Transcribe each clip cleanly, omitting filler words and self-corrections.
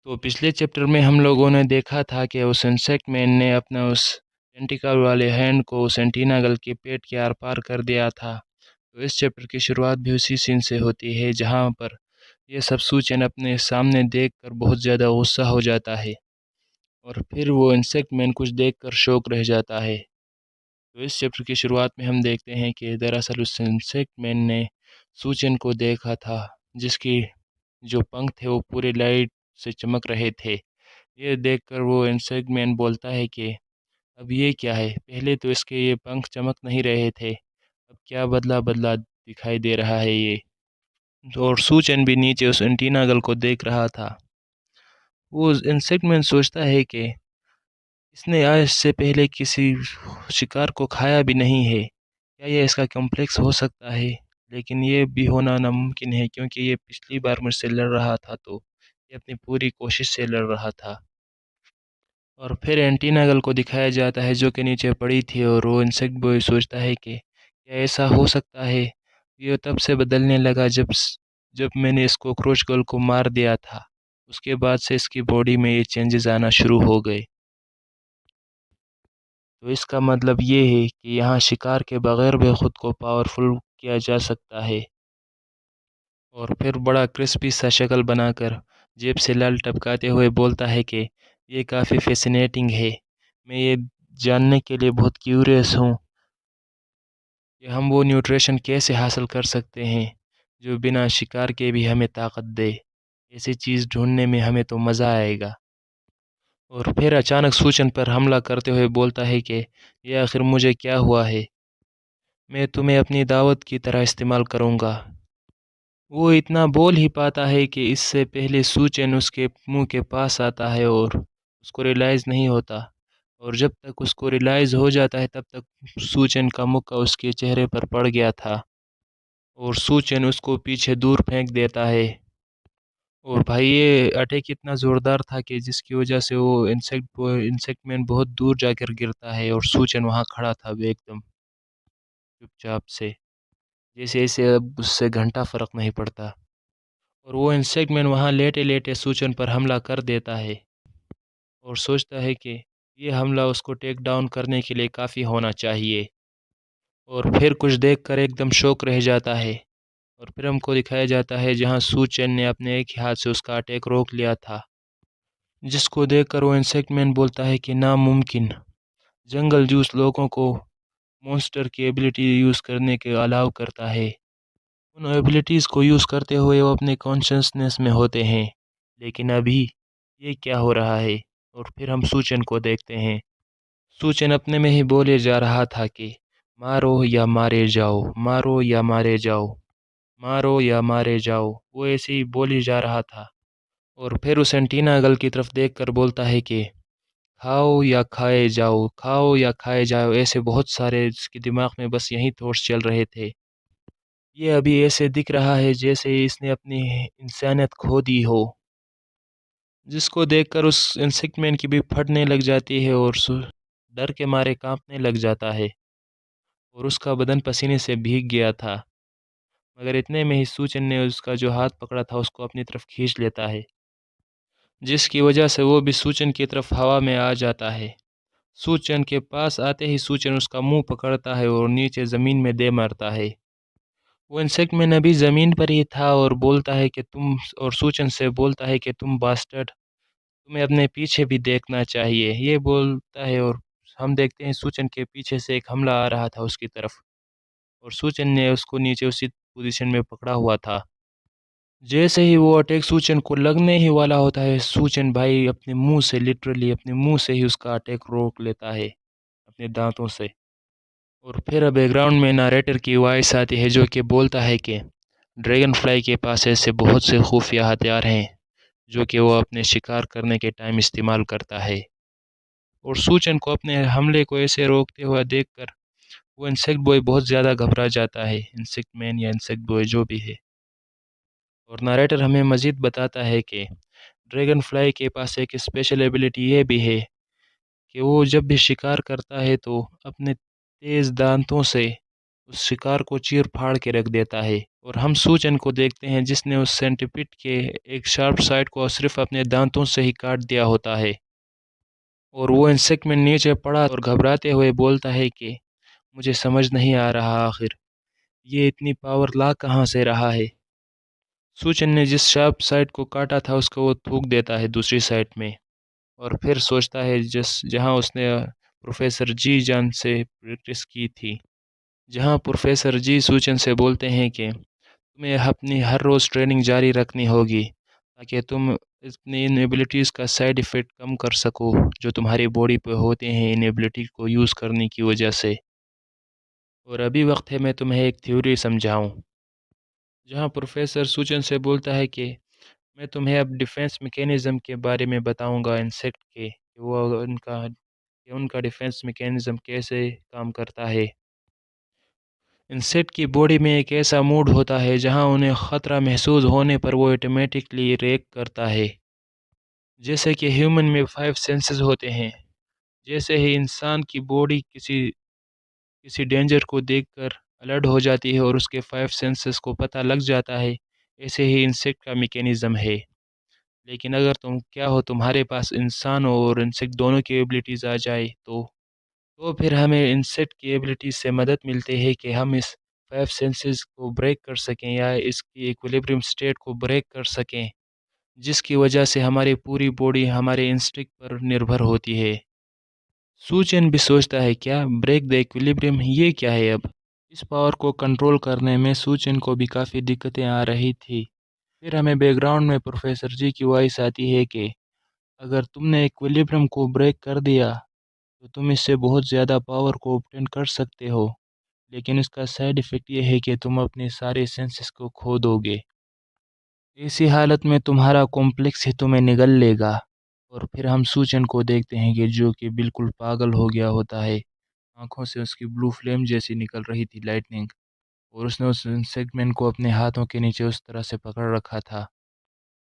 تو پچھلے چیپٹر میں ہم لوگوں نے دیکھا تھا کہ اس انسیکٹ مین نے اپنا اس ٹینٹیکل والے ہینڈ کو سینٹیناگل کے پیٹ کے آر پار کر دیا تھا۔ تو اس چیپٹر کی شروعات بھی اسی سین سے ہوتی ہے جہاں پر یہ سب سوچن اپنے سامنے دیکھ کر بہت زیادہ غصہ ہو جاتا ہے اور پھر وہ انسیکٹ مین کچھ دیکھ کر شوک رہ جاتا ہے۔ تو اس چیپٹر کی شروعات میں ہم دیکھتے ہیں کہ دراصل اس انسیکٹ مین نے سوچن کو دیکھا تھا جس کی جو پنکھ تھے وہ پورے لائٹ سے چمک رہے تھے۔ یہ دیکھ کر وہ انسیکٹ مین بولتا ہے کہ اب یہ کیا ہے، پہلے تو اس کے یہ پنکھ چمک نہیں رہے تھے، اب کیا بدلا بدلا دکھائی دے رہا ہے یہ۔ اور سوچن بھی نیچے اس انٹیناگل کو دیکھ رہا تھا۔ وہ انسیکٹ مین سوچتا ہے کہ اس نے آج سے پہلے کسی شکار کو کھایا بھی نہیں ہے، کیا یہ اس کا کمپلیکس ہو سکتا ہے؟ لیکن یہ بھی ہونا ناممکن ہے کیونکہ یہ پچھلی بار مجھ سے لڑ رہا تھا تو یہ اپنی پوری کوشش سے لڑ رہا تھا۔ اور پھر اینٹیناگل کو دکھایا جاتا ہے جو کہ نیچے پڑی تھی اور وہ انسیکٹ بوائے سوچتا ہے کہ کیا ایسا ہو سکتا ہے؟ یہ تب سے بدلنے لگا جب میں نے اس کوکروچ گرل کو مار دیا تھا، اس کے بعد سے اس کی باڈی میں یہ چینجز آنا شروع ہو گئے۔ تو اس کا مطلب یہ ہے کہ یہاں شکار کے بغیر بھی خود کو پاورفل کیا جا سکتا ہے۔ اور پھر بڑا کرسپی سا شکل بنا کر جیب سے لال ٹپکاتے ہوئے بولتا ہے کہ یہ کافی فیسینیٹنگ ہے، میں یہ جاننے کے لیے بہت کیوریس ہوں کہ ہم وہ نیوٹریشن کیسے حاصل کر سکتے ہیں جو بنا شکار کے بھی ہمیں طاقت دے، ایسی چیز ڈھونڈنے میں ہمیں تو مزہ آئے گا۔ اور پھر اچانک سوچن پر حملہ کرتے ہوئے بولتا ہے کہ یہ آخر مجھے کیا ہوا ہے، میں تمہیں اپنی دعوت کی طرح استعمال کروں گا۔ وہ اتنا بول ہی پاتا ہے کہ اس سے پہلے سوچن اس کے منہ کے پاس آتا ہے اور اس کو ریلائز نہیں ہوتا، اور جب تک اس کو ریلائز ہو جاتا ہے تب تک سوچن کا مکہ اس کے چہرے پر پڑ گیا تھا اور سوچن اس کو پیچھے دور پھینک دیتا ہے۔ اور بھائی یہ اٹیک اتنا زوردار تھا کہ جس کی وجہ سے وہ انسیکٹ مین بہت دور جا کر گرتا ہے اور سوچن وہاں کھڑا تھا ایک دم چپ چاپ سے، جیسے اسے اب اس سے گھنٹہ فرق نہیں پڑتا۔ اور وہ انسیکٹ مین وہاں لیٹے لیٹے سوچن پر حملہ کر دیتا ہے اور سوچتا ہے کہ یہ حملہ اس کو ٹیک ڈاؤن کرنے کے لیے کافی ہونا چاہیے، اور پھر کچھ دیکھ کر ایک دم شوک رہ جاتا ہے۔ اور پھر ہم کو دکھایا جاتا ہے جہاں سوچن نے اپنے ایک ہاتھ سے اس کا اٹیک روک لیا تھا، جس کو دیکھ کر وہ انسیکٹ مین بولتا ہے کہ ناممکن، جنگل جوس لوگوں کو مونسٹر کی ایبلٹی یوز کرنے کے الاؤ کرتا ہے، ان ایبلٹیز کو یوز کرتے ہوئے وہ اپنے کانشسنس میں ہوتے ہیں، لیکن ابھی یہ کیا ہو رہا ہے؟ اور پھر ہم سوچن کو دیکھتے ہیں، سوچن اپنے میں ہی بولے جا رہا تھا کہ مارو یا مارے جاؤ، مارو یا مارے جاؤ، مارو یا مارے جاؤ، وہ ایسے ہی بول ہی جا رہا تھا۔ اور پھر اس اینٹیناگل کی طرف دیکھ کر بولتا ہے کہ کھاؤ یا کھائے جاؤ، کھاؤ یا کھائے جاؤ، ایسے بہت سارے اس کے دماغ میں بس یہی تھاٹس چل رہے تھے۔ یہ ابھی ایسے دکھ رہا ہے جیسے اس نے اپنی انسانیت کھو دی ہو، جس کو دیکھ کر اس انسیکٹ مین کی بھی پھٹنے لگ جاتی ہے اور ڈر کے مارے کانپنے لگ جاتا ہے اور اس کا بدن پسینے سے بھیگ گیا تھا، مگر اتنے میں ہی سوچن نے اس کا جو ہاتھ پکڑا تھا اس کو اپنی طرف کھینچ لیتا ہے، جس کی وجہ سے وہ بھی سوچن کی طرف ہوا میں آ جاتا ہے۔ سوچن کے پاس آتے ہی سوچن اس کا منہ پکڑتا ہے اور نیچے زمین میں دے مارتا ہے۔ وہ انسیکٹ مین ابھی زمین پر ہی تھا اور بولتا ہے کہ تم، اور سوچن سے بولتا ہے کہ تم باسٹرڈ، تمہیں اپنے پیچھے بھی دیکھنا چاہیے، یہ بولتا ہے، اور ہم دیکھتے ہیں سوچن کے پیچھے سے ایک حملہ آ رہا تھا اس کی طرف، اور سوچن نے اس کو نیچے اسی پوزیشن میں پکڑا ہوا تھا۔ جیسے ہی وہ اٹیک سوچن کو لگنے ہی والا ہوتا ہے، سوچن بھائی اپنے منہ سے، لٹرلی اپنے منہ سے ہی اس کا اٹیک روک لیتا ہے اپنے دانتوں سے۔ اور پھر بیک گراؤنڈ میں ناریٹر کی وائس آتی ہے جو کہ بولتا ہے کہ ڈریگن فلائی کے پاس ایسے بہت سے خفیہ ہتھیار ہیں جو کہ وہ اپنے شکار کرنے کے ٹائم استعمال کرتا ہے، اور سوچن کو اپنے حملے کو ایسے روکتے ہوا دیکھ کر وہ انسیکٹ بوائے بہت زیادہ گھبرا جاتا ہے، انسیکٹ مین یا انسیکٹ بوائے جو بھی ہے۔ اور ناریٹر ہمیں مزید بتاتا ہے کہ ڈریگن فلائی کے پاس ایک اسپیشل ایبلٹی یہ بھی ہے کہ وہ جب بھی شکار کرتا ہے تو اپنے تیز دانتوں سے اس شکار کو چیر پھاڑ کے رکھ دیتا ہے، اور ہم سوچن کو دیکھتے ہیں جس نے اس سینٹیپیڈ کے ایک شارپ سائڈ کو صرف اپنے دانتوں سے ہی کاٹ دیا ہوتا ہے، اور وہ انسیکٹ میں نیچے پڑا اور گھبراتے ہوئے بولتا ہے کہ مجھے سمجھ نہیں آ رہا آخر یہ اتنی پاور لا کہاں سے رہا ہے۔ سوچن نے جس شارپ سائڈ کو کاٹا تھا اس کو وہ تھوک دیتا ہے دوسری سائڈ میں، اور پھر سوچتا ہے جہاں اس نے پروفیسر جی جان سے پریکٹس کی تھی، جہاں پروفیسر جی سوچن سے بولتے ہیں کہ تمہیں اپنی ہر روز ٹریننگ جاری رکھنی ہوگی تاکہ تم اپنی ان ایبلٹیز کا سائیڈ ایفیکٹ کم کر سکو جو تمہاری باڈی پہ ہوتے ہیں ان ایبلٹی کو یوز کرنے کی وجہ سے۔ اور ابھی وقت ہے میں تمہیں ایک تھیوری سمجھاؤں، جہاں پروفیسر سوچن سے بولتا ہے کہ میں تمہیں اب ڈیفینس میکینزم کے بارے میں بتاؤں گا انسیکٹ کے، کہ وہ ان کا ڈیفینس میکینزم کیسے کام کرتا ہے۔ انسیکٹ کی باڈی میں ایک ایسا موڈ ہوتا ہے جہاں انہیں خطرہ محسوس ہونے پر وہ آٹومیٹکلی ریک کرتا ہے، جیسے کہ ہیومن میں 5 سینسز ہوتے ہیں۔ جیسے ہی انسان کی باڈی کسی ڈینجر کو دیکھ کر الرٹ ہو جاتی ہے اور اس کے 5 سینسز کو پتہ لگ جاتا ہے، ایسے ہی انسیکٹ کا میکینزم ہے۔ لیکن اگر تمہارے پاس انسان اور انسیکٹ دونوں کی ایبلٹیز آ جائے تو پھر ہمیں انسیکٹ کی ایبلٹیز سے مدد ملتی ہے کہ ہم اس 5 سینسز کو بریک کر سکیں یا اس کی ایکویلیبریم سٹیٹ کو بریک کر سکیں، جس کی وجہ سے ہماری پوری باڈی ہمارے انسٹنکٹ پر نربھر ہوتی ہے۔ سوچن بھی سوچتا ہے کیا بریک دی ایکویلیبریم یہ کیا ہے؟ اب اس پاور کو کنٹرول کرنے میں سوچن کو بھی کافی دقتیں آ رہی تھی۔ پھر ہمیں بیک گراؤنڈ میں پروفیسر جی کی وائس آتی ہے کہ اگر تم نے ایکویلیبریم کو بریک کر دیا تو تم اس سے بہت زیادہ پاور کو obtain کر سکتے ہو، لیکن اس کا سائیڈ ایفیکٹ یہ ہے کہ تم اپنے سارے سینسز کو کھو دو گے۔ ایسی حالت میں تمہارا کمپلیکس ہی تمہیں نگل لے گا۔ اور پھر ہم سوچن کو دیکھتے ہیں کہ جو کہ بالکل پاگل ہو گیا ہوتا ہے، آنکھوں سے اس کی بلو فلیم جیسی نکل رہی تھی لائٹننگ، اور اس نے اس انسیکٹ کو اپنے ہاتھوں کے نیچے اس طرح سے پکڑ رکھا تھا،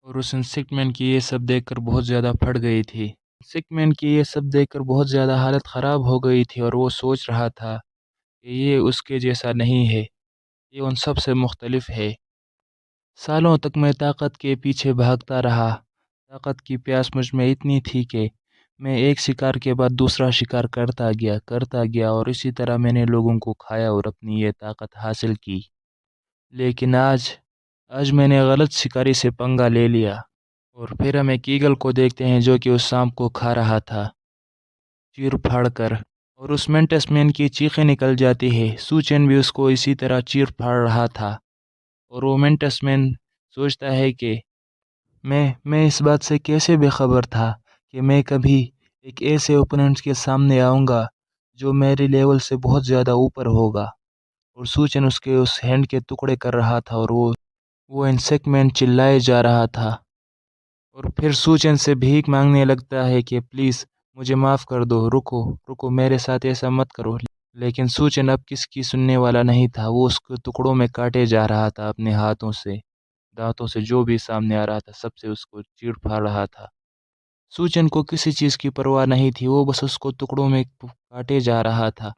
اور اس انسیکٹ کی یہ سب دیکھ کر بہت زیادہ پھٹ گئی تھی۔ انسیکٹ کی یہ سب دیکھ کر بہت زیادہ حالت خراب ہو گئی تھی، اور وہ سوچ رہا تھا کہ یہ اس کے جیسا نہیں ہے، یہ ان سب سے مختلف ہے۔ سالوں تک میں طاقت کے پیچھے بھاگتا رہا، طاقت کی پیاس مجھ میں اتنی تھی کہ میں ایک شکار کے بعد دوسرا شکار کرتا گیا اور اسی طرح میں نے لوگوں کو کھایا اور اپنی یہ طاقت حاصل کی۔ لیکن آج میں نے غلط شکاری سے پنگا لے لیا۔ اور پھر ہم ایک ایگل کو دیکھتے ہیں جو کہ اس سانپ کو کھا رہا تھا چیر پھاڑ کر، اور اس مینٹس مین کی چیخیں نکل جاتی ہے۔ سوچن بھی اس کو اسی طرح چیر پھاڑ رہا تھا، اور وہ مینٹس مین سوچتا ہے کہ میں اس بات سے کیسے بے خبر تھا کہ میں کبھی ایک ایسے اوپوننٹ کے سامنے آؤں گا جو میرے لیول سے بہت زیادہ اوپر ہوگا۔ اور سوچن اس ہینڈ کے ٹکڑے کر رہا تھا، اور وہ انسیکٹ مین چلائے جا رہا تھا، اور پھر سوچن سے بھیک مانگنے لگتا ہے کہ پلیز مجھے معاف کر دو، رکو میرے ساتھ ایسا مت کرو۔ لیکن سوچن اب کس کی سننے والا نہیں تھا، وہ اس کو ٹکڑوں میں کاٹے جا رہا تھا اپنے ہاتھوں سے، دانتوں سے، جو بھی سامنے آ رہا تھا سب سے اس کو چیڑ پھاڑ رہا تھا۔ سوچن کو کسی چیز کی پرواہ نہیں تھی، وہ بس اس کو ٹکڑوں میں کاٹے جا رہا تھا۔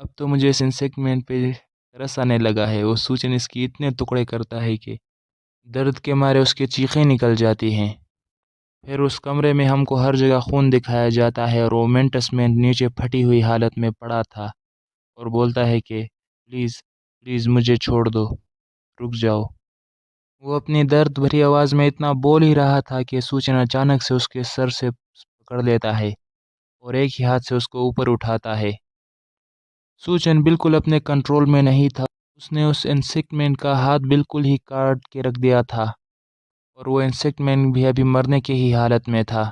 اب تو مجھے اس انسیکٹ مین پہ ترس آنے لگا ہے، وہ سوچن اس کی اتنے ٹکڑے کرتا ہے کہ درد کے مارے اس کی چیخیں نکل جاتی ہیں۔ پھر اس کمرے میں ہم کو ہر جگہ خون دکھایا جاتا ہے، اور وہ مینٹس مین نیچے پھٹی ہوئی حالت میں پڑا تھا اور بولتا ہے کہ پلیز مجھے چھوڑ دو، رک جاؤ۔ وہ اپنی درد بھری آواز میں اتنا بول ہی رہا تھا کہ سوچن اچانک سے اس کے سر سے پکڑ لیتا ہے اور ایک ہی ہاتھ سے اس کو اوپر اٹھاتا ہے۔ سوچن بالکل اپنے کنٹرول میں نہیں تھا، اس نے اس انسیکٹ مین کا ہاتھ بالکل ہی کاٹ کے رکھ دیا تھا، اور وہ انسیکٹ مین بھی ابھی مرنے کی ہی حالت میں تھا۔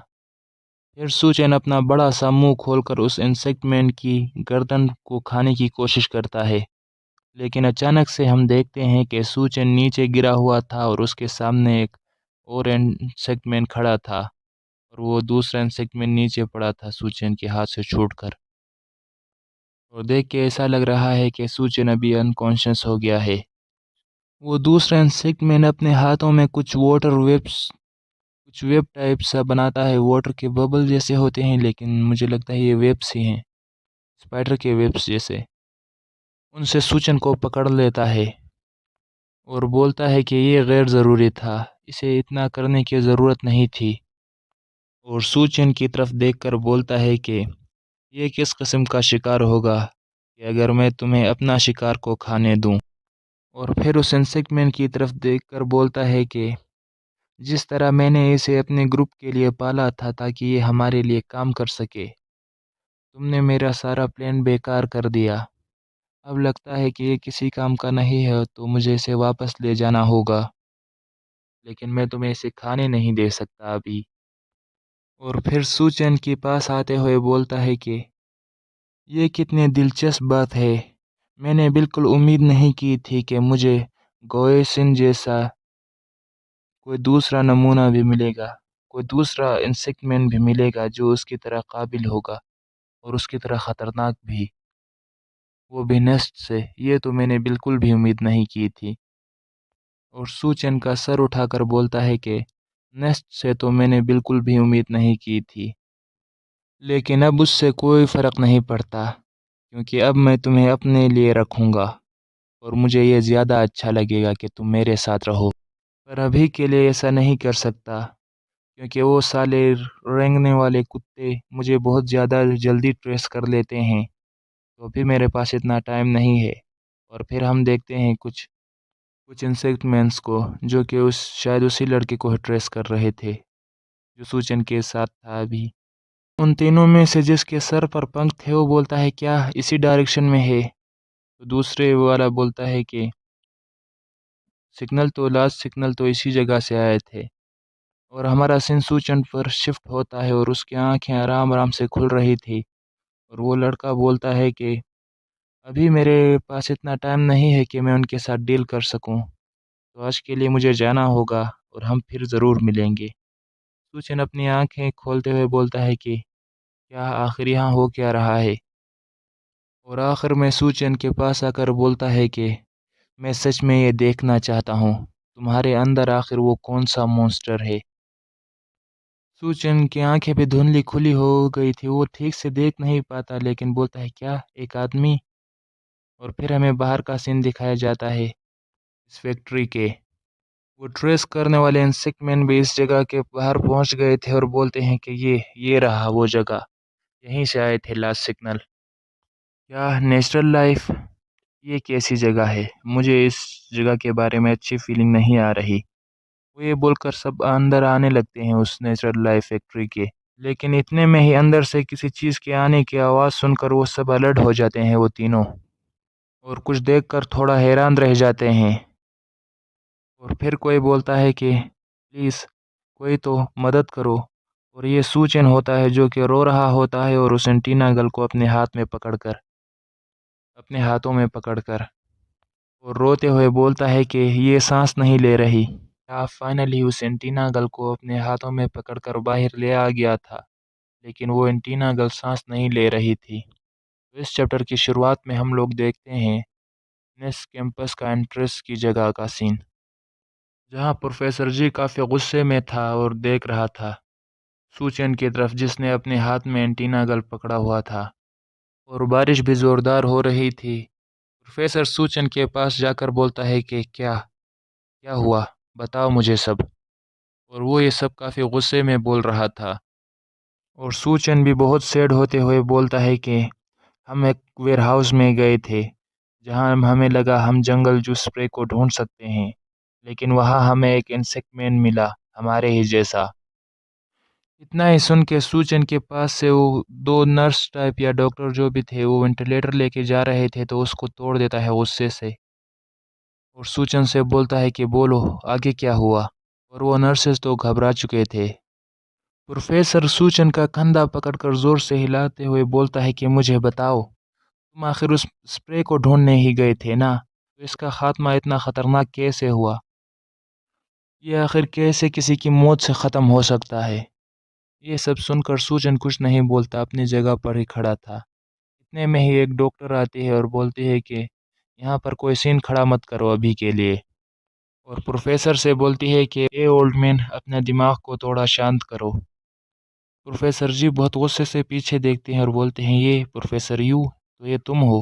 پھر سوچن اپنا بڑا سا منہ کھول کر اس انسیکٹ مین کی گردن کو کھانے کی کوشش کرتا ہے، لیکن اچانک سے ہم دیکھتے ہیں کہ سوچن نیچے گرا ہوا تھا اور اس کے سامنے ایک اور انسیکٹ مین کھڑا تھا، اور وہ دوسرا انسیکٹ مین نیچے پڑا تھا سوچن کے ہاتھ سے چھوٹ کر، اور دیکھ کے ایسا لگ رہا ہے کہ سوچن ابھی انکانشیس ہو گیا ہے۔ وہ دوسرا انسیکٹ مین اپنے ہاتھوں میں کچھ ویب ٹائپ سا بناتا ہے، واٹر کے ببل جیسے ہوتے ہیں، لیکن مجھے لگتا ہے یہ ویبس ہی ہیں، اسپائڈر کے ویبس جیسے۔ ان سے سوچن کو پکڑ لیتا ہے اور بولتا ہے کہ یہ غیر ضروری تھا، اسے اتنا کرنے کی ضرورت نہیں تھی، اور سوچن کی طرف دیکھ کر بولتا ہے کہ یہ کس قسم کا شکار ہوگا کہ اگر میں تمہیں اپنا شکار کو کھانے دوں، اور پھر اس انسیکٹ مین کی طرف دیکھ کر بولتا ہے کہ جس طرح میں نے اسے اپنے گروپ کے لیے پالا تھا تاکہ یہ ہمارے لیے کام کر سکے، تم نے میرا سارا پلان بیکار کر دیا۔ اب لگتا ہے کہ یہ کسی کام کا نہیں ہے تو مجھے اسے واپس لے جانا ہوگا، لیکن میں تمہیں اسے کھانے نہیں دے سکتا ابھی۔ اور پھر سوچن کے پاس آتے ہوئے بولتا ہے کہ یہ کتنی دلچسپ بات ہے، میں نے بالکل امید نہیں کی تھی کہ مجھے گوئسن جیسا کوئی دوسرا نمونہ بھی ملے گا، کوئی دوسرا انسیکٹ بھی ملے گا جو اس کی طرح قابل ہوگا اور اس کی طرح خطرناک بھی، وہ بھی نیسٹ سے۔ یہ تو میں نے بالکل بھی امید نہیں کی تھی۔ اور سوچن کا سر اٹھا کر بولتا ہے کہ نیسٹ سے تو میں نے بالکل بھی امید نہیں کی تھی، لیکن اب اس سے کوئی فرق نہیں پڑتا کیونکہ اب میں تمہیں اپنے لیے رکھوں گا اور مجھے یہ زیادہ اچھا لگے گا کہ تم میرے ساتھ رہو، پر ابھی کے لیے ایسا نہیں کر سکتا کیونکہ وہ سالے رینگنے والے کتے مجھے بہت زیادہ جلدی ٹریس کر لیتے ہیں، تو ابھی میرے پاس اتنا ٹائم نہیں ہے۔ اور پھر ہم دیکھتے ہیں کچھ انسیکٹ مینس کو جو کہ شاید اسی لڑکے کو ٹریس کر رہے تھے جو سوچن کے ساتھ تھا ابھی۔ ان تینوں میں سے جس کے سر پر پنکھ تھے وہ بولتا ہے کیا اسی ڈائریکشن میں ہے، تو دوسرے والا بولتا ہے کہ لاسٹ سگنل تو اسی جگہ سے آئے تھے، اور ہمارا سین سوچن پر شفٹ ہوتا ہے اور اس کی آنکھیں آرام آرام سے کھل رہی تھی، اور وہ لڑکا بولتا ہے کہ ابھی میرے پاس اتنا ٹائم نہیں ہے کہ میں ان کے ساتھ ڈیل کر سکوں، تو آج کے لیے مجھے جانا ہوگا اور ہم پھر ضرور ملیں گے۔ سوچن اپنی آنکھیں کھولتے ہوئے بولتا ہے کہ کیا آخر یہاں ہو کیا رہا ہے، اور آخر میں سوچن کے پاس آ کر بولتا ہے کہ میں سچ میں یہ دیکھنا چاہتا ہوں تمہارے اندر آخر وہ کون سا مونسٹر ہے۔ سوچن کی آنکھیں بھی دھندلی کھلی ہو گئی تھی، وہ ٹھیک سے دیکھ نہیں پاتا، لیکن بولتا ہے کیا ایک آدمی، اور پھر ہمیں باہر کا سین دکھایا جاتا ہے اس فیکٹری کے۔ وہ ٹریس کرنے والے انسیکٹ مین بھی اس جگہ کے باہر پہنچ گئے تھے اور بولتے ہیں کہ یہ رہا وہ جگہ، یہیں سے آئے تھے لاسٹ سگنل۔ کیا نیچرل لائف، یہ کیسی جگہ ہے، مجھے اس جگہ کے بارے میں اچھی فیلنگ نہیں آ رہی۔ وہ یہ بول کر سب اندر آنے لگتے ہیں اس نیچرل لائف فیکٹری کے، لیکن اتنے میں ہی اندر سے کسی چیز کے آنے کی آواز سن کر وہ سب الرٹ ہو جاتے ہیں، وہ تینوں، اور کچھ دیکھ کر تھوڑا حیران رہ جاتے ہیں۔ اور پھر کوئی بولتا ہے کہ پلیز کوئی تو مدد کرو، اور یہ سوچن ہوتا ہے جو کہ رو رہا ہوتا ہے اور اس انٹینا گل کو اپنے ہاتھوں میں پکڑ کر اور روتے ہوئے بولتا ہے کہ یہ سانس نہیں لے رہی۔ فائنلی اس انٹینا گل کو اپنے ہاتھوں میں پکڑ کر باہر لے آ گیا تھا، لیکن وہ انٹینا گل سانس نہیں لے رہی تھی۔ تو اس چیپٹر کی شروعات میں ہم لوگ دیکھتے ہیں نیس کیمپس کا انٹرس کی جگہ کا سین، جہاں پروفیسر جی کافی غصے میں تھا اور دیکھ رہا تھا سوچن کی طرف جس نے اپنے ہاتھ میں انٹینا گل پکڑا ہوا تھا، اور بارش بھی زوردار ہو رہی تھی۔ پروفیسر سوچن کے پاس جا کر بولتا ہے کہ کیا ہوا، بتاؤ مجھے سب، اور وہ یہ سب کافی غصے میں بول رہا تھا، اور سوچن بھی بہت سیڈ ہوتے ہوئے بولتا ہے کہ ہم ایک ویئر ہاؤس میں گئے تھے جہاں ہمیں لگا ہم جنگل جو اسپرے کو ڈھونڈ سکتے ہیں، لیکن وہاں ہمیں ایک انسیکٹ مین ملا ہمارے ہی جیسا۔ اتنا ہی سن کے سوچن کے پاس سے وہ دو نرس ٹائپ یا ڈاکٹر جو بھی تھے وہ وینٹیلیٹر لے کے جا رہے تھے، تو اس کو توڑ دیتا ہے غصے سے، اور سوچن سے بولتا ہے کہ بولو آگے کیا ہوا، اور وہ نرسز تو گھبرا چکے تھے۔ پروفیسر سوچن کا کندھا پکڑ کر زور سے ہلاتے ہوئے بولتا ہے کہ مجھے بتاؤ، تم آخر اس اسپرے کو ڈھونڈنے ہی گئے تھے نا، تو اس کا خاتمہ اتنا خطرناک کیسے ہوا، یہ آخر کیسے کسی کی موت سے ختم ہو سکتا ہے؟ یہ سب سن کر سوچن کچھ نہیں بولتا، اپنی جگہ پر ہی کھڑا تھا۔ اتنے میں ہی ایک ڈاکٹر آتی ہے اور بولتی ہے کہ یہاں پر کوئی سین کھڑا مت کرو ابھی کے لیے، اور پروفیسر سے بولتی ہے کہ اے اولڈ مین اپنے دماغ کو تھوڑا شانت کرو۔ پروفیسر جی بہت غصے سے پیچھے دیکھتے ہیں اور بولتے ہیں یہ پروفیسر یو، تو یہ تم ہو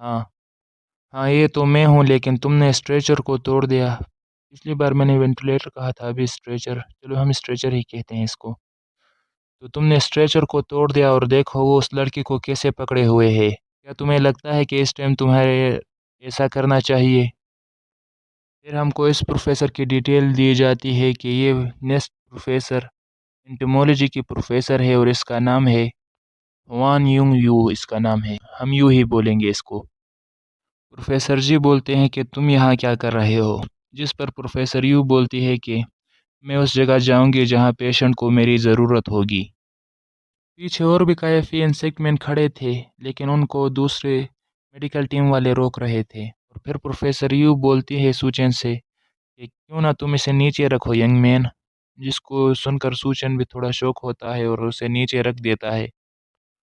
ہاں ہاں یہ تو میں ہوں، لیکن تم نے اسٹریچر کو توڑ دیا۔ پچھلی بار میں نے وینٹیلیٹر کہا تھا، ابھی اسٹریچر، چلو ہم اسٹریچر ہی کہتے ہیں اس کو۔ تو تم نے اسٹریچر کو توڑ دیا اور دیکھو وہ اس لڑکی کو کیسے پکڑے ہوئے ہے۔ کیا تمہیں لگتا ہے کہ اس ٹائم تمہیں ایسا کرنا چاہیے؟ پھر ہم کو اس پروفیسر کی ڈیٹیل دی جاتی ہے کہ یہ نیکسٹ پروفیسر انٹمولوجی کی پروفیسر ہے اور اس کا نام ہے ہوان یونگ یو، اس کا نام ہے، ہم یوں ہی بولیں گے اس کو۔ پروفیسر جی بولتے ہیں کہ تم یہاں کیا کر رہے ہو؟ جس پر پروفیسر یو بولتی ہے کہ میں اس جگہ جاؤں گی جہاں پیشنٹ کو میری ضرورت ہوگی۔ پیچھے اور بھی کافی انسیکٹ کھڑے تھے، لیکن ان کو دوسرے میڈیکل ٹیم والے روک رہے تھے۔ اور پھر پروفیسر یو بولتی ہے سوچن سے کہ کیوں نہ تم اسے نیچے رکھو ینگ مین، جس کو سن کر سوچن بھی تھوڑا شوق ہوتا ہے اور اسے نیچے رکھ دیتا ہے۔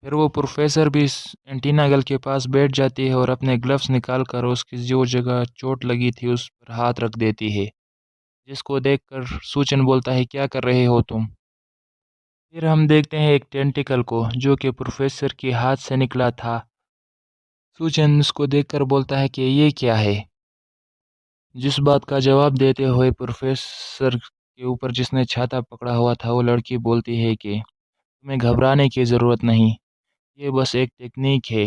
پھر وہ پروفیسر بھی اینٹینا گل کے پاس بیٹھ جاتی ہے اور اپنے گلفز نکال کر اس کی جو جگہ چوٹ لگی تھی اس پر ہاتھ رکھ دیتی ہے، جس کو دیکھ کر سوچن بولتا ہے کیا کر رہے ہو تم؟ پھر ہم دیکھتے ہیں ایک ٹینٹیکل کو جو کہ پروفیسر کے ہاتھ سے نکلا تھا۔ سوچن اس کو دیکھ کر بولتا ہے کہ یہ کیا ہے؟ جس بات کا جواب دیتے ہوئے پروفیسر کے اوپر جس نے چھاتا پکڑا ہوا تھا وہ لڑکی بولتی ہے کہ تمہیں گھبرانے کی ضرورت نہیں، یہ بس ایک ٹیکنیک ہے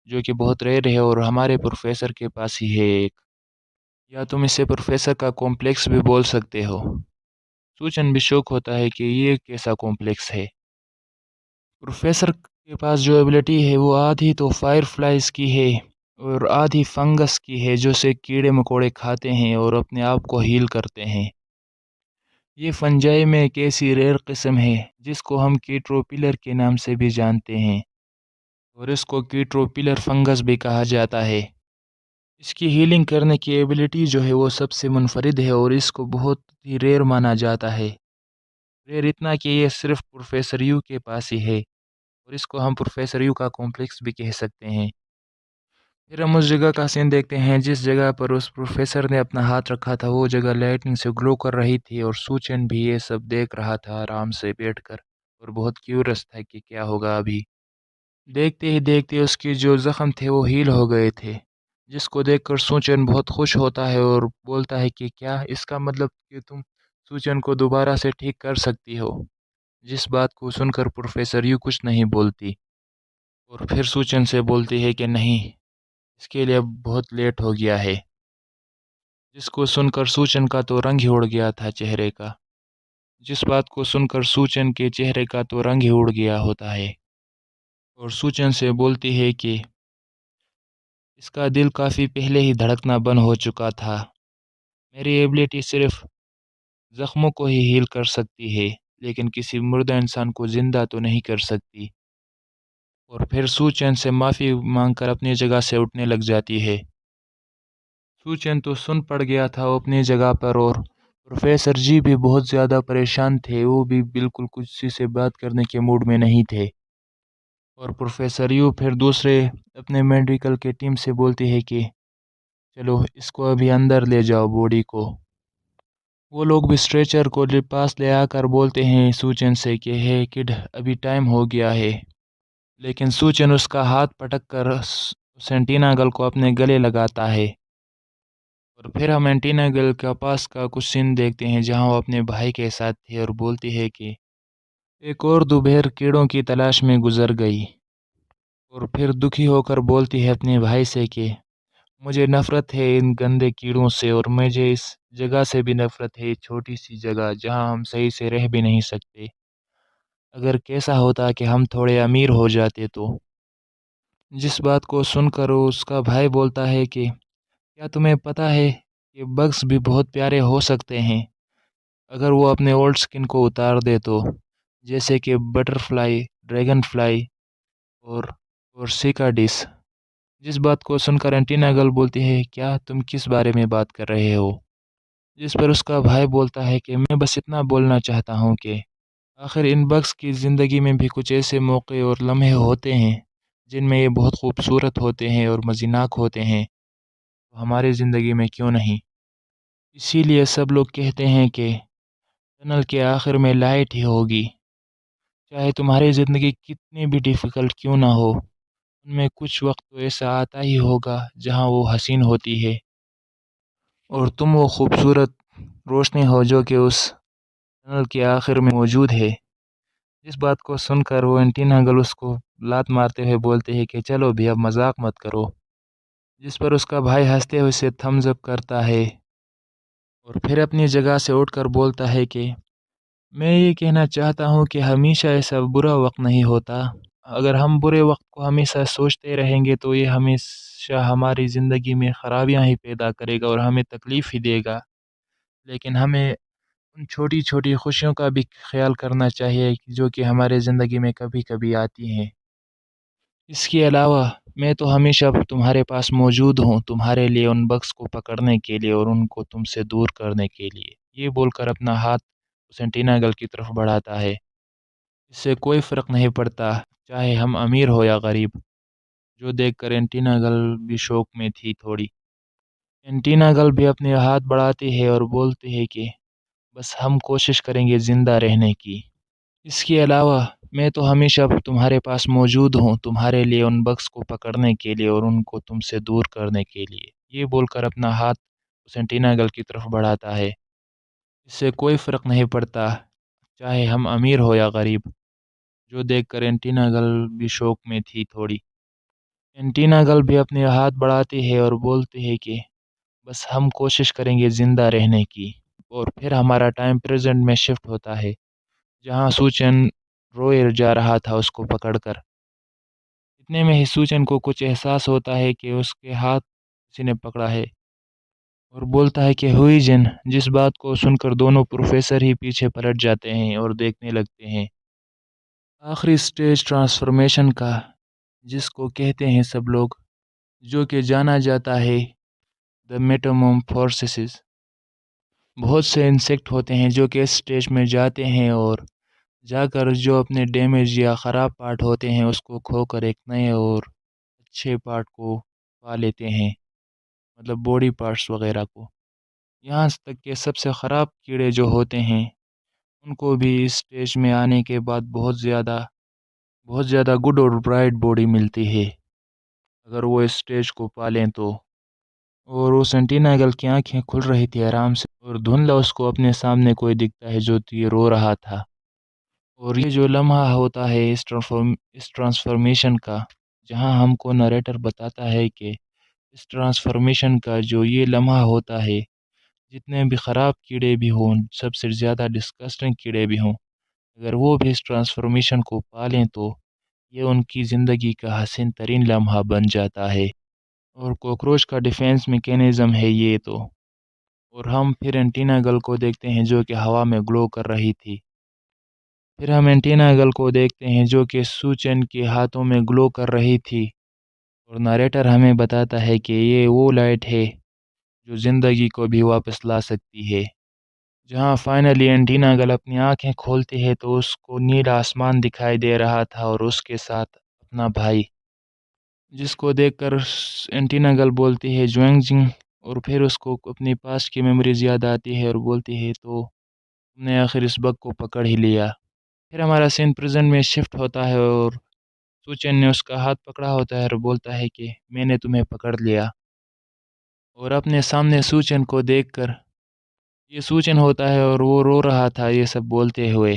جو کہ بہت ریئر ہے اور ہمارے پروفیسر کے پاس ہی ہے ایک، یا تم اسے پروفیسر کا کمپلیکس بھی بول سکتے ہو۔ سوچن بھی شوق ہوتا ہے کہ یہ کیسا کمپلیکس ہے۔ پروفیسر کے پاس جو ایبلٹی ہے وہ آدھی تو فائر فلائز کی ہے اور آدھی فنگس کی ہے جو سے کیڑے مکوڑے کھاتے ہیں اور اپنے آپ کو ہیل کرتے ہیں۔ یہ فنجائی میں ایک ایسی ریئر قسم ہے جس کو ہم کیٹروپیلر کے نام سے بھی جانتے ہیں اور اس کو کیٹروپیلر فنگس بھی کہا جاتا ہے۔ اس کی ہیلنگ کرنے کی ایبلٹی جو ہے وہ سب سے منفرد ہے اور اس کو بہت ہی ریئر مانا جاتا ہے۔ ریئر اتنا کہ یہ صرف پروفیسر یو کے پاس ہی ہے اور اس کو ہم پروفیسر یو کا کمپلیکس بھی کہہ سکتے ہیں۔ پھر ہم اس جگہ کا سین دیکھتے ہیں جس جگہ پر اس پروفیسر نے اپنا ہاتھ رکھا تھا، وہ جگہ لائٹنگ سے گلو کر رہی تھی اور سوچن بھی یہ سب دیکھ رہا تھا آرام سے بیٹھ کر اور بہت کیورس تھا کہ کیا ہوگا ابھی۔ دیکھتے ہی دیکھتے اس کے جو زخم تھے وہ ہیل ہو گئے تھے، جس کو دیکھ کر سوچن بہت خوش ہوتا ہے اور بولتا ہے کہ کیا اس کا مطلب کہ تم سوچن کو دوبارہ سے ٹھیک کر سکتی ہو؟ جس بات کو سن کر پروفیسر یو کچھ نہیں بولتی اور پھر سوچن سے بولتی ہے کہ نہیں، اس کے لیے اب بہت لیٹ ہو گیا ہے۔ جس کو سن کر سوچن کا تو رنگ ہی اڑ گیا تھا چہرے کا، جس بات کو سن کر سوچن کے چہرے کا تو رنگ ہی اڑ گیا ہوتا ہے اور سوچن سے بولتی ہے کہ اس کا دل کافی پہلے ہی دھڑکنا بند ہو چکا تھا، میری ایبلٹی صرف زخموں کو ہی ہیل کر سکتی ہے لیکن کسی مردہ انسان کو زندہ تو نہیں کر سکتی۔ اور پھر سوچن سے معافی مانگ کر اپنی جگہ سے اٹھنے لگ جاتی ہے۔ سوچن تو سن پڑ گیا تھا وہ اپنی جگہ پر اور پروفیسر جی بھی بہت زیادہ پریشان تھے، وہ بھی بالکل کسی سے بات کرنے کے موڈ میں نہیں تھے۔ اور پروفیسر یو پھر دوسرے اپنے میڈیکل کے ٹیم سے بولتی ہے کہ چلو اس کو ابھی اندر لے جاؤ باڈی کو۔ وہ لوگ بھی اسٹریچر کو پاس لے آ کر بولتے ہیں سوچن سے کہ ہے کڈ ابھی ٹائم ہو گیا ہے، لیکن سوچن اس کا ہاتھ پٹک کر اس اینٹینا گل کو اپنے گلے لگاتا ہے۔ اور پھر ہم اینٹینا گل کا پاس کا کچھ سین دیکھتے ہیں جہاں وہ اپنے بھائی کے ساتھ تھے اور بولتی ہے کہ ایک اور دوپہر کیڑوں کی تلاش میں گزر گئی، اور پھر دکھی ہو کر بولتی ہے اپنے بھائی سے کہ مجھے نفرت ہے ان گندے کیڑوں سے اور مجھے اس جگہ سے بھی نفرت ہے، چھوٹی سی جگہ جہاں ہم صحیح سے رہ بھی نہیں سکتے۔ اگر کیسا ہوتا کہ ہم تھوڑے امیر ہو جاتے تو۔ جس بات کو سن کر اس کا بھائی بولتا ہے کہ کیا تمہیں پتہ ہے کہ بگس بھی بہت پیارے ہو سکتے ہیں اگر وہ اپنے اولڈ سکن کو اتار دے تو، جیسے کہ بٹر فلائی، ڈریگن فلائی اور سیکاڈس۔ جس بات کو سن کر اینٹینا گل بولتی ہے کیا تم کس بارے میں بات کر رہے ہو؟ جس پر اس کا بھائی بولتا ہے کہ میں بس اتنا بولنا چاہتا ہوں کہ آخر ان بگس کی زندگی میں بھی کچھ ایسے موقع اور لمحے ہوتے ہیں جن میں یہ بہت خوبصورت ہوتے ہیں اور مزیناک ہوتے ہیں، تو ہماری زندگی میں کیوں نہیں؟ اسی لیے سب لوگ کہتے ہیں کہ ٹنل کے آخر میں لائٹ ہی ہوگی، چاہے تمہاری زندگی کتنی بھی ڈیفیکلٹ کیوں نہ ہو، ان میں کچھ وقت تو ایسا آتا ہی ہوگا جہاں وہ حسین ہوتی ہے اور تم وہ خوبصورت روشنی ہو جو کہ اس ٹنل کے آخر میں موجود ہے۔ اس بات کو سن کر وہ اینٹیناگل اس کو لات مارتے ہوئے بولتے ہیں کہ چلو بھی اب مذاق مت کرو، جس پر اس کا بھائی ہنستے ہوئے اسے تھمز اپ کرتا ہے اور پھر اپنی جگہ سے اٹھ کر بولتا ہے کہ میں یہ کہنا چاہتا ہوں کہ ہمیشہ ایسا برا وقت نہیں ہوتا۔ اگر ہم برے وقت کو ہمیشہ سوچتے رہیں گے تو یہ ہمیشہ ہماری زندگی میں خرابیاں ہی پیدا کرے گا اور ہمیں تکلیف ہی دے گا، لیکن ہمیں ان چھوٹی چھوٹی خوشیوں کا بھی خیال کرنا چاہیے جو کہ ہمارے زندگی میں کبھی کبھی آتی ہیں۔ اس کے علاوہ میں تو ہمیشہ تمہارے پاس موجود ہوں، تمہارے لیے ان بگس کو پکڑنے کے لیے اور ان کو تم سے دور کرنے کے لیے۔ یہ بول کر اپنا ہاتھ اس اینٹیناگل کی طرف بڑھاتا ہے۔ اس سے کوئی فرق نہیں پڑتا چاہے ہم امیر ہو یا غریب، جو دیکھ کر اینٹیناگل بھی شوق میں تھی تھوڑی۔ اینٹیناگل بھی اپنے ہاتھ بڑھاتی ہے اور بولتے ہے کہ بس ہم کوشش کریں گے زندہ رہنے کی۔ اس کے علاوہ میں تو ہمیشہ تمہارے پاس موجود ہوں، تمہارے لیے ان بگس کو پکڑنے کے لیے اور ان کو تم سے دور کرنے کے لیے۔ یہ بول کر اپنا ہاتھ اس اینٹیناگل کی طرف بڑھاتا ہے۔ اس سے کوئی فرق نہیں پڑتا چاہے ہم امیر ہو یا غریب، جو دیکھ کر اینٹیناگل بھی شوق میں تھی تھوڑی۔ اینٹیناگل بھی اپنے ہاتھ بڑھاتی ہے اور بولتے ہے کہ بس ہم کوشش کریں گے زندہ رہنے کی۔ اور پھر ہمارا ٹائم پریزنٹ میں شفٹ ہوتا ہے جہاں سوچن روئے جا رہا تھا اس کو پکڑ کر۔ اتنے میں ہی سوچن کو کچھ احساس ہوتا ہے کہ اس کے ہاتھ کسی نے پکڑا ہے اور بولتا ہے کہ ہوئی جن، جس بات کو سن کر دونوں پروفیسر ہی پیچھے پلٹ جاتے ہیں اور دیکھنے لگتے ہیں۔ آخری سٹیج ٹرانسفارمیشن کا، جس کو کہتے ہیں سب لوگ، جو کہ جانا جاتا ہے دا میٹامورفوسس۔ بہت سے انسیکٹ ہوتے ہیں جو کہ اس سٹیج میں جاتے ہیں اور جا کر جو اپنے ڈیمیج یا خراب پارٹ ہوتے ہیں اس کو کھو کر ایک نئے اور اچھے پارٹ کو پا لیتے ہیں، مطلب باڈی پارٹس وغیرہ کو۔ یہاں تک کہ سب سے خراب کیڑے جو ہوتے ہیں ان کو بھی اس سٹیج میں آنے کے بعد بہت زیادہ گڈ اور برائٹ باڈی ملتی ہے اگر وہ اس سٹیج کو پالیں تو۔ اور وہ سینٹیناگل کی آنکھیں کھل رہی تھی آرام سے اور دھندلا اس کو اپنے سامنے کوئی دکھتا ہے جو یہ رو رہا تھا۔ اور یہ جو لمحہ ہوتا ہے اس ٹرانسفارمیشن کا، جہاں ہم کو نریٹر بتاتا ہے کہ اس ٹرانسفارمیشن کا جو یہ لمحہ ہوتا ہے، جتنے بھی خراب کیڑے بھی ہوں، سب سے زیادہ ڈسکسٹنگ کیڑے بھی ہوں، اگر وہ بھی اس ٹرانسفارمیشن کو پالیں تو یہ ان کی زندگی کا حسین ترین لمحہ بن جاتا ہے۔ اور کوکروچ کا ڈیفینس میکینزم ہے یہ تو۔ اور ہم پھر اینٹیناگل کو دیکھتے ہیں جو کہ ہوا میں گلو کر رہی تھی۔ پھر ہم اینٹیناگل کو دیکھتے ہیں جو کہ سوچن کے ہاتھوں میں گلو کر رہی تھی، اور نریٹر ہمیں بتاتا ہے کہ یہ وہ لائٹ ہے جو زندگی کو بھی واپس لا سکتی ہے۔ جہاں فائنلی اینٹیناگل اپنی آنکھیں کھولتی ہے تو اس کو نیلا آسمان دکھائی دے رہا تھا اور اس کے ساتھ اپنا بھائی، جس کو دیکھ کر اینٹیناگل بولتی ہے جوانگ جنگ، اور پھر اس کو اپنی پاس کی میموریز یاد آتی ہے اور بولتی ہے تو تم نے آخر اس بگ کو پکڑ ہی لیا۔ پھر ہمارا سین پریزنٹ میں شفٹ ہوتا ہے اور سوچن نے اس کا ہاتھ پکڑا ہوتا ہے اور بولتا ہے کہ میں نے تمہیں پکڑ لیا۔ اور اپنے سامنے سوچن کو دیکھ کر یہ سوچن ہوتا ہے اور وہ رو رہا تھا یہ سب بولتے ہوئے۔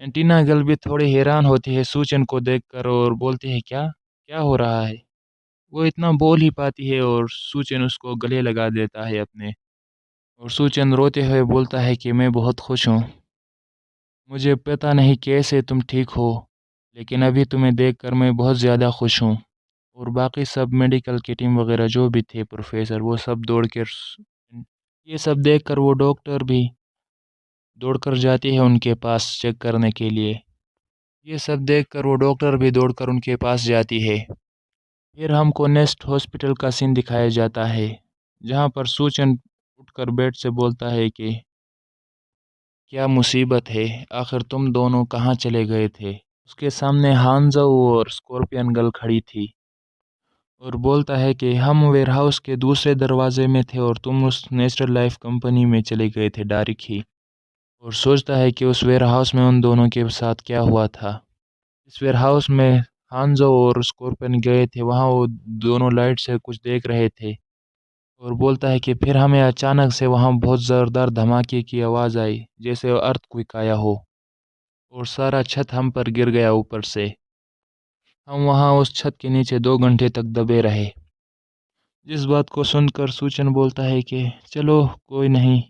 اینٹیناگل بھی تھوڑی حیران ہوتی ہے سوچن کو دیکھ کر اور بولتی ہے کیا ہو رہا ہے؟ وہ اتنا بول ہی پاتی ہے اور سوچن اس کو گلے لگا دیتا ہے اپنے، اور سوچن روتے ہوئے بولتا ہے کہ میں بہت خوش ہوں، مجھے پتہ نہیں کیسے تم ٹھیک ہو، لیکن ابھی تمہیں دیکھ کر میں بہت زیادہ خوش ہوں۔ اور باقی سب میڈیکل کی ٹیم وغیرہ جو بھی تھے پروفیسر، وہ سب دوڑ کر یہ سب دیکھ کر وہ ڈاکٹر بھی دوڑ کر جاتی ہے ان کے پاس چیک کرنے کے لیے۔ یہ سب دیکھ کر وہ ڈاکٹر بھی دوڑ کر ان کے پاس جاتی ہے۔ پھر ہم کو نیسٹ ہاسپٹل کا سین دکھایا جاتا ہے جہاں پر سوچن اٹھ کر بیڈ سے بولتا ہے کہ کیا مصیبت ہے، آخر تم دونوں کہاں چلے گئے تھے؟ اس کے سامنے ہانزو اور اسکورپین گرل کھڑی تھی اور بولتا ہے کہ ہم ویئر ہاؤس کے دوسرے دروازے میں تھے اور تم اس نیچرل لائف کمپنی میں چلے گئے تھے ڈائریکٹ ہی۔ اور سوچتا ہے کہ اس ویئر ہاؤس میں ان دونوں کے ساتھ کیا ہوا تھا۔ اس ویئر ہاؤس میں ہانزو اور اسکورپن گئے تھے وہاں، وہ دونوں لائٹ سے کچھ دیکھ رہے تھے، اور بولتا ہے کہ پھر ہمیں اچانک سے وہاں بہت زوردار دھماکے کی آواز آئی جیسے ارتھ کوئک آیا ہو، اور سارا چھت ہم پر گر گیا اوپر سے۔ ہم وہاں اس چھت کے نیچے 2 گھنٹے تک دبے رہے۔ جس بات کو سن کر سوچن بولتا ہے کہ چلو کوئی نہیں،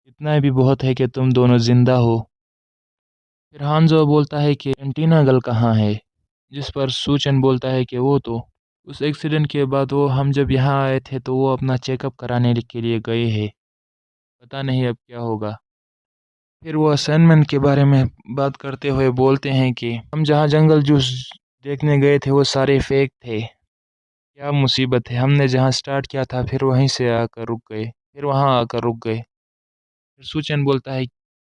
اتنا بھی بہت ہے کہ تم دونوں زندہ ہو۔ پھر ہانزو بولتا ہے کہ اینٹینا گل کہاں ہے، جس پر سوچن بولتا ہے کہ وہ تو اس ایکسیڈنٹ کے بعد وہ ہم جب یہاں آئے تھے تو وہ اپنا چیک اپ کرانے کے لیے گئے ہیں، پتہ نہیں اب کیا ہوگا۔ پھر وہ اسائنمنٹ کے بارے میں بات کرتے ہوئے بولتے ہیں کہ ہم جہاں جنگل جوس دیکھنے گئے تھے وہ سارے فیک تھے، کیا مصیبت ہے، ہم نے جہاں سٹارٹ کیا تھا پھر وہیں سے آ کر رک گئے، پھر وہاں آ کر رک گئے۔ پھر سوچن بولتا ہے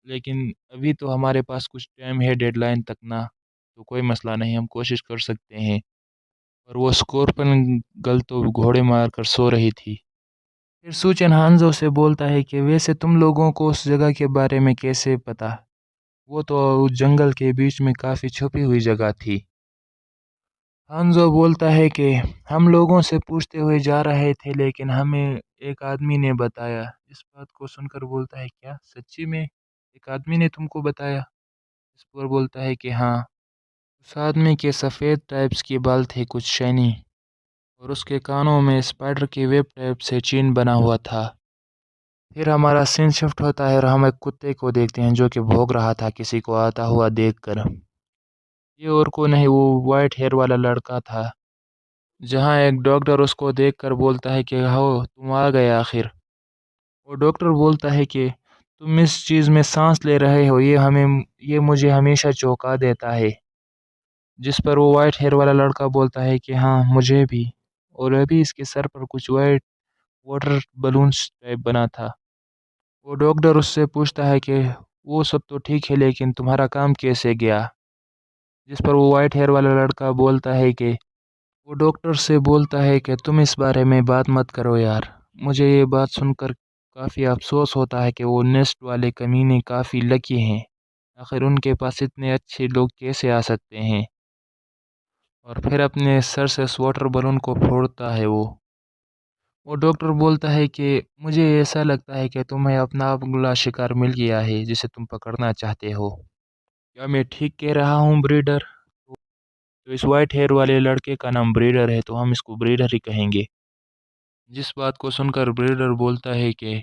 لیکن ابھی تو ہمارے پاس کچھ ٹائم ہے ڈیڈ لائن تک نا، تو کوئی مسئلہ نہیں، ہم کوشش کر سکتے ہیں۔ اور وہ اسکورپن گل تو گھوڑے مار کر سو رہی تھی۔ پھر سوچن ہانزو سے بولتا ہے کہ ویسے تم لوگوں کو اس جگہ کے بارے میں کیسے پتا، وہ تو جنگل کے بیچ میں کافی چھپی ہوئی جگہ تھی۔ ہانزو بولتا ہے کہ ہم لوگوں سے پوچھتے ہوئے جا رہے تھے لیکن ہمیں ایک آدمی نے بتایا۔ اس بات کو سن کر بولتا ہے کیا سچی میں ایک آدمی نے تم کو بتایا؟ اس پر بولتا ہے کہ ہاں، اس آدمی کے سفید ٹائپس کے بال تھے کچھ شائنی، اور اس کے کانوں میں اسپائڈر کی ویب ٹائپ سے چین بنا ہوا تھا۔ پھر ہمارا سین شفٹ ہوتا ہے اور ہم ایک کتے کو دیکھتے ہیں جو کہ بھونک رہا تھا کسی کو آتا ہوا دیکھ کر۔ یہ اور کو نہیں، وہ وائٹ ہیئر والا لڑکا تھا، جہاں ایک ڈاکٹر اس کو دیکھ کر بولتا ہے کہ ہو تم آ گئے آخر۔ وہ ڈاکٹر بولتا ہے کہ تم اس چیز میں سانس لے رہے ہو، یہ مجھے ہمیشہ چونکا دیتا ہے۔ جس پر وہ وائٹ ہیئر والا لڑکا بولتا ہے کہ ہاں مجھے بھی، اور ابھی اس کے سر پر کچھ وائٹ واٹر بلونز ٹائپ بنا تھا۔ وہ ڈاکٹر اس سے پوچھتا ہے کہ وہ سب تو ٹھیک ہے لیکن تمہارا کام کیسے گیا؟ جس پر وہ وائٹ ہیئر والا لڑکا بولتا ہے کہ وہ ڈاکٹر سے بولتا ہے کہ تم اس بارے میں بات مت کرو یار، مجھے یہ بات سن کر کافی افسوس ہوتا ہے کہ وہ نیسٹ والے کمینے کافی لکی ہیں، آخر ان کے پاس اتنے اچھے لوگ کیسے آ سکتے ہیں۔ اور پھر اپنے سر سے اس واٹر بلون کو پھوڑتا ہے وہ ڈاکٹر بولتا ہے کہ مجھے ایسا لگتا ہے کہ تمہیں اپنا اگلا شکار مل گیا ہے جسے تم پکڑنا چاہتے ہو، کیا میں ٹھیک کہہ رہا ہوں بریڈر؟ تو اس وائٹ ہیئر والے لڑکے کا نام بریڈر ہے تو ہم اس کو بریڈر ہی کہیں گے۔ جس بات کو سن کر بریڈر بولتا ہے کہ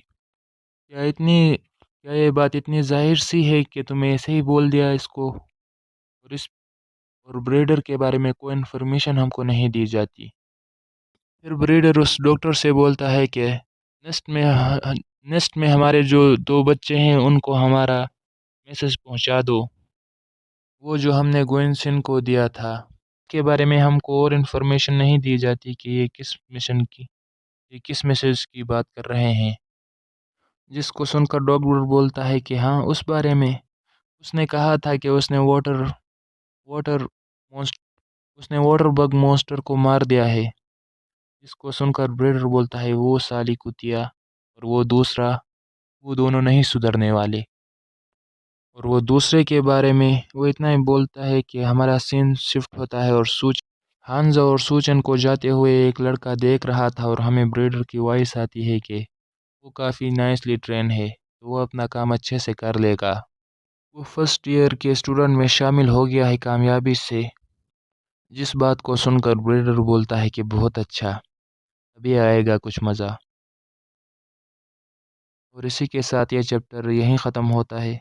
کیا یہ بات اتنی ظاہر سی ہے کہ تم ایسے ہی بول دیا اس کو، اور بریڈر کے بارے میں کوئی انفارمیشن ہم کو نہیں دی جاتی۔ پھر بریڈر اس ڈاکٹر سے بولتا ہے کہ نیسٹ میں ہمارے جو 2 بچے ہیں ان کو ہمارا میسج پہنچا دو، وہ جو ہم نے گوئنسن کو دیا تھا کے بارے میں ہم کو اور انفارمیشن نہیں دی جاتی کہ یہ کس میسج کی بات کر رہے ہیں۔ جس کو سن کر ڈاکٹر بولتا ہے کہ ہاں اس بارے میں اس نے کہا تھا کہ اس نے واٹر بگ مونسٹر کو مار دیا ہے۔ جس کو سن کر بریڈر بولتا ہے وہ سالی کتیا اور وہ دونوں نہیں سدھرنے والے۔ اور وہ دوسرے کے بارے میں وہ اتنا ہی بولتا ہے کہ ہمارا سین شفٹ ہوتا ہے اور ہانزا اور سوچن کو جاتے ہوئے ایک لڑکا دیکھ رہا تھا، اور ہمیں بریڈر کی وائس آتی ہے کہ وہ کافی نائسلی ٹرین ہے تو وہ اپنا کام اچھے سے کر لے گا۔ وہ فرسٹ ایئر کے اسٹوڈنٹ میں شامل ہو گیا ہے کامیابی سے۔ جس بات کو سن کر بریڈر بولتا ہے کہ بہت اچھا، ابھی آئے گا کچھ مزہ۔ اور اسی کے ساتھ یہ چیپٹر یہیں ختم ہوتا ہے۔